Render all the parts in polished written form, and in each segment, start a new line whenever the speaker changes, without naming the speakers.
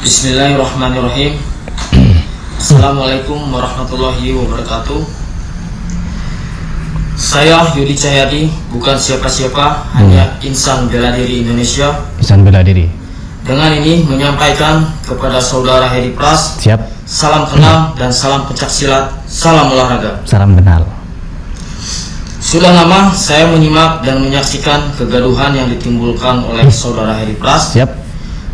Bismillahirrahmanirrahim. Assalamualaikum warahmatullahi wabarakatuh. Saya Yudi Cahyadi, bukan siapa-siapa, hanya insan bela diri Indonesia.
Insan bela diri.
Dengan ini menyampaikan kepada saudara Heri Pras,
Siap.
salam kenal dan salam pencak silat, salam olahraga.
Salam kenal.
Sudah lama saya menyimak dan menyaksikan kegaduhan yang ditimbulkan oleh saudara Heri Pras.
Siap.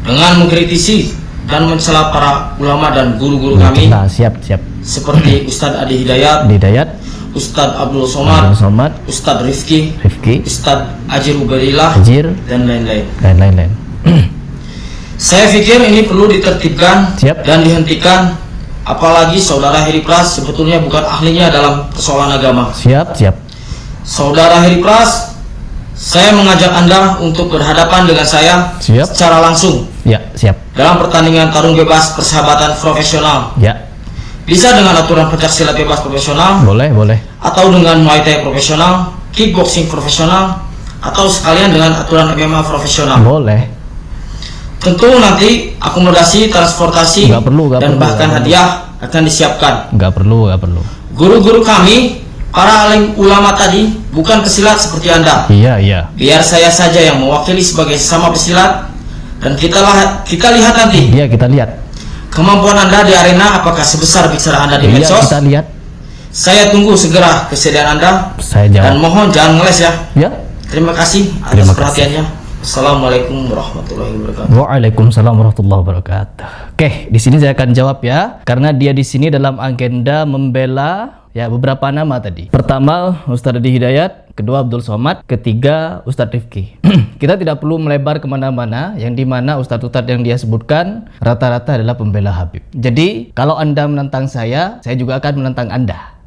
Dengan mengkritisi dan mencela para ulama dan guru-guru kami,
Siap.
seperti Ustadz Adi Hidayat, Ustadz Abdul Somad, Ustadz Rifki, Ustadz Ajir Ubaidillah, dan lain-lain. Saya pikir ini perlu ditertibkan dan dihentikan, apalagi saudara Heri Pras sebetulnya bukan ahlinya dalam persoalan agama.
Siap.
Saudara Heri Pras, saya mengajak Anda untuk berhadapan dengan saya secara langsung.
Ya, siap.
Dalam pertandingan tarung bebas persahabatan profesional.
Ya.
Bisa dengan aturan pencak silat bebas profesional.
Boleh.
Atau dengan Muay Thai profesional, kickboxing profesional, atau sekalian dengan aturan MMA profesional.
Boleh.
Tentu nanti akomodasi, transportasi, dan bahkan hadiah akan disiapkan.
Nggak perlu.
Guru-guru kami, para alim ulama tadi, bukan pesilat seperti Anda.
Iya.
Biar saya saja yang mewakili sebagai sesama pesilat, dan kita lihat nanti.
Iya, kita lihat.
Kemampuan Anda di arena apakah sebesar bicara Anda di medsos?
Kita lihat.
Saya tunggu segera kesediaan Anda. Dan mohon jangan ngeles ya.
Ya.
Terima kasih atas perhatiannya. Assalamualaikum warahmatullahi wabarakatuh.
Waalaikumsalam warahmatullahi wabarakatuh. Oke, di sini saya akan jawab ya, karena dia di sini dalam agenda membela ya beberapa nama tadi. Pertama Ustadz Adi Hidayat, kedua Abdul Somad, ketiga Ustadz Rifki. Kita tidak perlu melebar kemana-mana, yang dimana Ustadz-Ustadz yang dia sebutkan rata-rata adalah pembela Habib. Jadi kalau Anda menentang saya juga akan menentang Anda.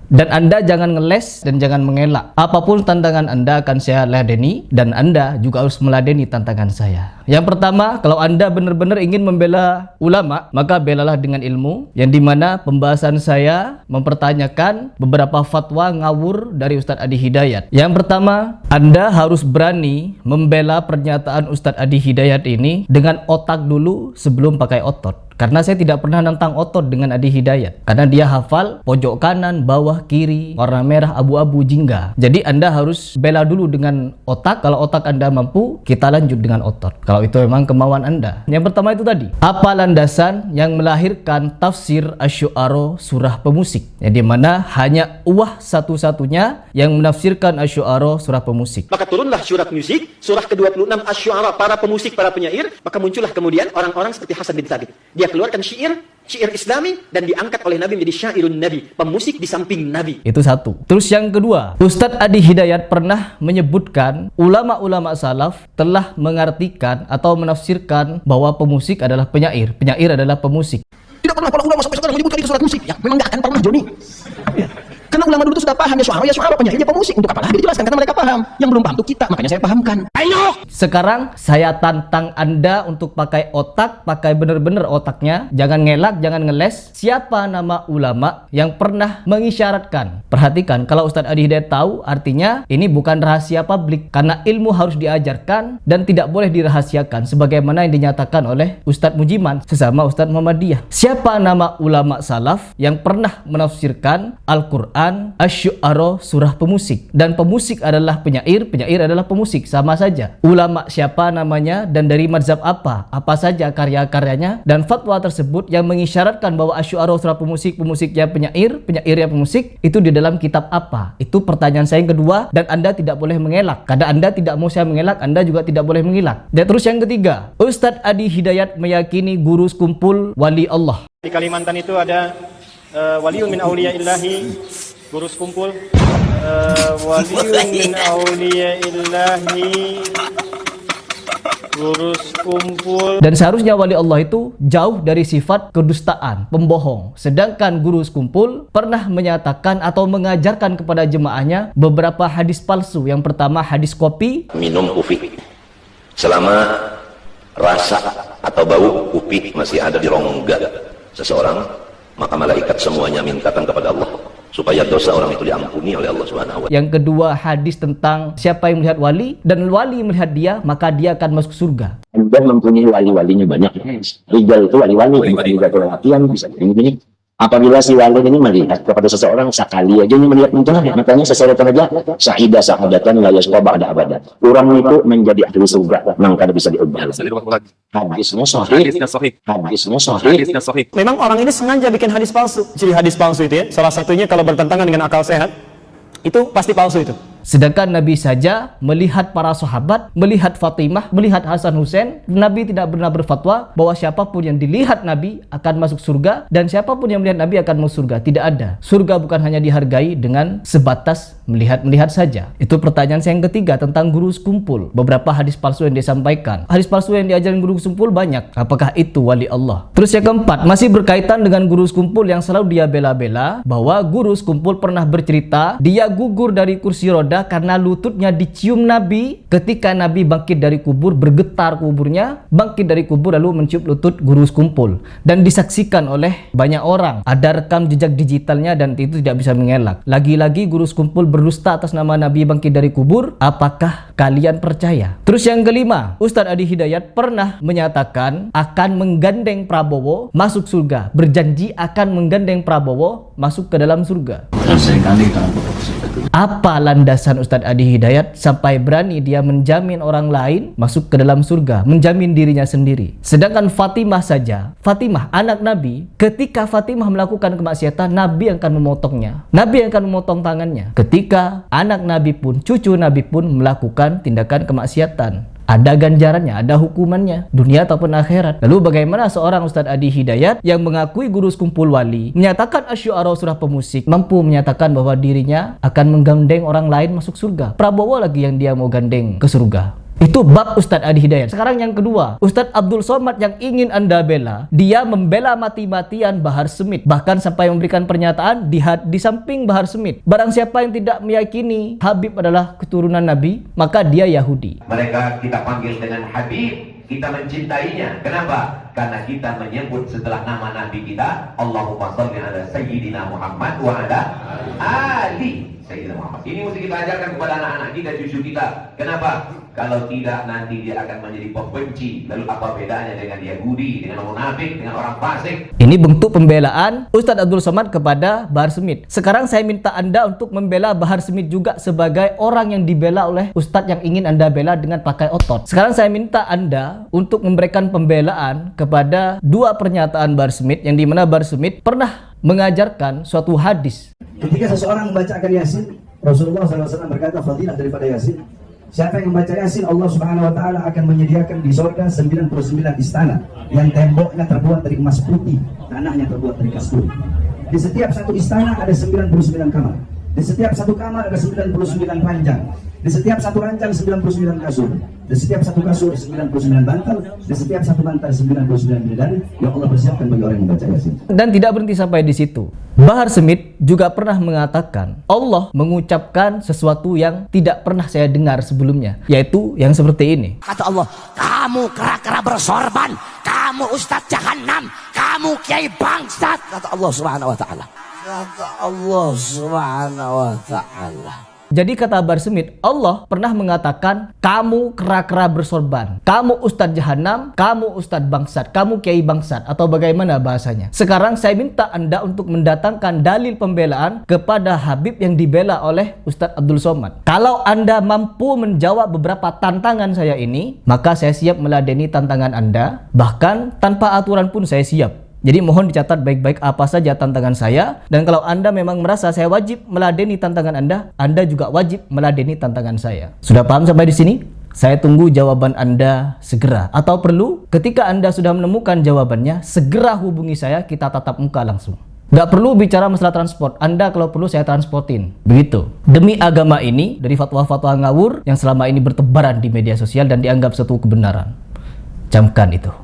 Dan Anda jangan ngeles dan jangan mengelak. Apapun tantangan Anda akan saya ladeni, dan Anda juga harus meladeni tantangan saya. Yang pertama, kalau Anda benar-benar ingin membela ulama, maka belalah dengan ilmu, yang dimana pembahasan saya mempertanyakan beberapa fatwa ngawur dari Ustadz Adi Hidayat. Yang pertama, Anda harus berani membela pernyataan Ustadz Adi Hidayat ini dengan otak dulu sebelum pakai otot. Karena saya tidak pernah nantang otot dengan Adi Hidayat, karena dia hafal pojok kanan, bawah, kiri, warna merah, abu-abu, jingga. Jadi Anda harus bela dulu dengan otak. Kalau otak Anda mampu, kita lanjut dengan otot, kalau itu memang kemauan Anda. Yang pertama itu tadi, apa landasan yang melahirkan tafsir Asy-Syu'ara surah pemusik, yang dimana hanya Allah satu-satunya yang menafsirkan Asy-Syu'ara surah pemusik.
Maka turunlah surat musik, surah ke-26 Asy-Syu'ara, para pemusik, para penyair. Maka muncullah kemudian orang-orang seperti Hasan bin Thabit. Dia keluarkan syair Islami, dan diangkat oleh Nabi menjadi syairun Nabi, pemusik di samping Nabi.
Itu satu. Terus yang kedua, Ustadz Adi Hidayat pernah menyebutkan ulama-ulama salaf telah mengartikan atau menafsirkan bahwa pemusik adalah penyair, penyair adalah pemusik.
Tidak pernah para ulama sampai sekarang menyebutkan itu surat musik. Ya, memang nggak akan pernah, Joni. Ya. Karena ulama dulu itu sudah paham ya syu'ara penyairnya pemusik. Untuk apalah dijelaskan, karena mereka paham. Yang belum paham itu kita, makanya saya pahamkan. Ayo!
Sekarang saya tantang Anda untuk pakai otak, pakai benar-benar otaknya. Jangan ngelak, jangan ngeles. Siapa nama ulama yang pernah mengisyaratkan? Perhatikan, kalau Ustadz Adi Hidayat tahu, artinya ini bukan rahasia publik. Karena ilmu harus diajarkan dan tidak boleh dirahasiakan, sebagaimana yang dinyatakan oleh Ustadz Mujiman, sesama Ustadz Muhammadiyah. Siapa nama ulama salaf yang pernah menafsirkan Al-Quran Asy-Syu'ara surah pemusik? Dan pemusik adalah penyair, penyair adalah pemusik, sama saja. Ulama siapa namanya dan dari mazhab apa saja karya-karyanya, dan fatwa tersebut yang mengisyaratkan bahwa Asy-Syu'ara surah pemusik, pemusiknya penyair, penyairnya pemusik, itu di dalam kitab apa? Itu pertanyaan saya yang kedua, dan Anda tidak boleh mengelak. Karena Anda tidak mau saya mengelak, Anda juga tidak boleh mengelak. Dan terus yang ketiga, Ustadz Adi Hidayat meyakini guru sekumpul wali Allah.
Di Kalimantan itu ada waliun min auliya'illahi, guru sekumpul waliun min auliya'illahi, guru sekumpul.
Dan seharusnya wali Allah itu jauh dari sifat kedustaan, pembohong. Sedangkan guru sekumpul pernah menyatakan atau mengajarkan kepada jemaahnya beberapa hadis palsu. Yang pertama, hadis kopi.
Minum kopi selama rasa atau bau kopi masih ada di rongga seseorang, maka malaikat semuanya mintakan kepada Allah supaya dosa orang itu diampuni oleh Allah Subhanahu wa taala.
Yang kedua, hadis tentang siapa yang melihat wali dan wali melihat dia, maka dia akan masuk surga.
Anda mempunyai wali-walinya banyak. Rijal itu wali-wali, juga latihan bisa begini. Apabila si wali ini melihat kepada seseorang sekali aja ini melihat muntah, makanya sesuatu aja syahidah syahadatan la yasqa ba'da abadan. Orang itu menjadi ahli surga, maka bisa diubah. Hadisnya sahih.
Memang orang ini sengaja bikin hadis palsu. Ciri hadis palsu itu ya, salah satunya kalau bertentangan dengan akal sehat, itu pasti palsu itu.
Sedangkan Nabi saja melihat para sahabat, melihat Fatimah, melihat Hasan Hussein, Nabi tidak pernah berfatwa bahwa siapapun yang dilihat Nabi akan masuk surga dan siapapun yang melihat Nabi akan masuk surga. Tidak ada. Surga bukan hanya dihargai dengan sebatas melihat-melihat saja. Itu pertanyaan saya yang ketiga tentang guru sekumpul. Beberapa hadis palsu yang disampaikan. Hadis palsu yang diajarin guru sekumpul banyak. Apakah itu wali Allah? Terus yang keempat, masih berkaitan dengan guru sekumpul yang selalu dia bela-bela bahwa guru sekumpul pernah bercerita dia gugur dari kursi roda karena lututnya dicium Nabi ketika Nabi bangkit dari kubur, bergetar kuburnya, bangkit dari kubur lalu mencium lutut guru sekumpul dan disaksikan oleh banyak orang. Ada rekam jejak digitalnya dan itu tidak bisa mengelak. Lagi-lagi guru sekumpul berdusta atas nama Nabi bangkit dari kubur. Apakah kalian percaya? Terus yang kelima, Ustadz Adi Hidayat pernah menyatakan akan menggandeng Prabowo masuk surga, berjanji akan menggandeng Prabowo masuk ke dalam surga. Apa landasan Ustadz Adi Hidayat sampai berani dia menjamin orang lain masuk ke dalam surga, menjamin dirinya sendiri? Sedangkan Fatimah saja, Fatimah anak Nabi, ketika Fatimah melakukan kemaksiatan, Nabi akan memotongnya, Nabi akan memotong tangannya. Ketika anak Nabi pun, cucu Nabi pun melakukan tindakan kemaksiatan, ada ganjarannya, ada hukumannya, dunia ataupun akhirat. Lalu bagaimana seorang Ustadz Adi Hidayat yang mengakui guru sekumpul wali, menyatakan asy'ara surah pemusik, mampu menyatakan bahwa dirinya akan menggandeng orang lain masuk surga? Prabowo lagi yang dia mau gandeng ke surga. Itu bab Ustadz Adi Hidayat. Sekarang yang kedua, Ustadz Abdul Somad yang ingin Anda bela, dia membela mati-matian Bahar Smith, bahkan sampai memberikan pernyataan di samping Bahar Smith, barang siapa yang tidak meyakini Habib adalah keturunan Nabi, maka dia Yahudi.
Mereka kita panggil dengan Habib, kita mencintainya. Kenapa? Karena kita menyebut setelah nama Nabi kita, Allahumma shalli ala Sayyidina Muhammad wa ala ali Sayyidina Muhammad. Ini mesti kita ajarkan kepada anak-anak kita, cucu kita. Kenapa? Kalau tidak nanti dia akan menjadi pembenci. Lalu apa bedanya dengan Yahudi, dengan orang munafik, dengan orang fasik?
Ini bentuk pembelaan Ustadz Abdul Somad kepada Bahar Smith. Sekarang saya minta Anda untuk membela Bahar Smith juga sebagai orang yang dibela oleh Ustadz yang ingin Anda bela dengan pakai otot. Sekarang saya minta Anda untuk memberikan pembelaan kepada dua pernyataan Bahar Smith, yang dimana Bahar Smith pernah mengajarkan suatu hadis.
Ketika seseorang membacakan Yasin, Rasulullah SAW berkata, fadilah daripada Yasin, siapa yang membaca Yasin, Allah Subhanahu wa taala akan menyediakan di surga 99 istana yang temboknya terbuat dari emas putih, tanahnya terbuat dari kasturi. Di setiap satu istana ada 99 kamar. Di setiap satu kamar ada 99 ranjang. Di setiap satu ranjang 99 kasur. Di setiap satu kasur 99 bantal. Di setiap satu bantal 99 bidadari yang Allah persiapkan bagi orang yang membaca Yasin.
Dan tidak berhenti sampai di situ. Bahar Smith juga pernah mengatakan Allah mengucapkan sesuatu yang tidak pernah saya dengar sebelumnya, yaitu yang seperti ini.
Kata Allah, kamu kera-kera bersorban, kamu ustadz jahanam, kamu kiai bangsat. Kata Allah Subhanahu wa taala. Kata Allah Subhanahu wa taala.
Jadi kata Bahar Smith, Allah pernah mengatakan kamu kera-kera bersorban, kamu ustadz jahanam, kamu ustadz bangsat, kamu kiai bangsat, atau bagaimana bahasanya. Sekarang saya minta Anda untuk mendatangkan dalil pembelaan kepada Habib yang dibela oleh Ustadz Abdul Somad. Kalau Anda mampu menjawab beberapa tantangan saya ini, maka saya siap meladeni tantangan Anda, bahkan tanpa aturan pun saya siap. Jadi mohon dicatat baik-baik apa saja tantangan saya, dan kalau Anda memang merasa saya wajib meladeni tantangan Anda juga wajib meladeni tantangan saya. Sudah paham sampai di sini? Saya tunggu jawaban Anda segera. Atau perlu ketika Anda sudah menemukan jawabannya, segera hubungi saya, kita tatap muka langsung. Gak perlu bicara masalah transport, Anda kalau perlu saya transportin. Begitu. Demi agama ini, dari fatwa-fatwa ngawur yang selama ini bertebaran di media sosial dan dianggap suatu kebenaran. Camkan itu.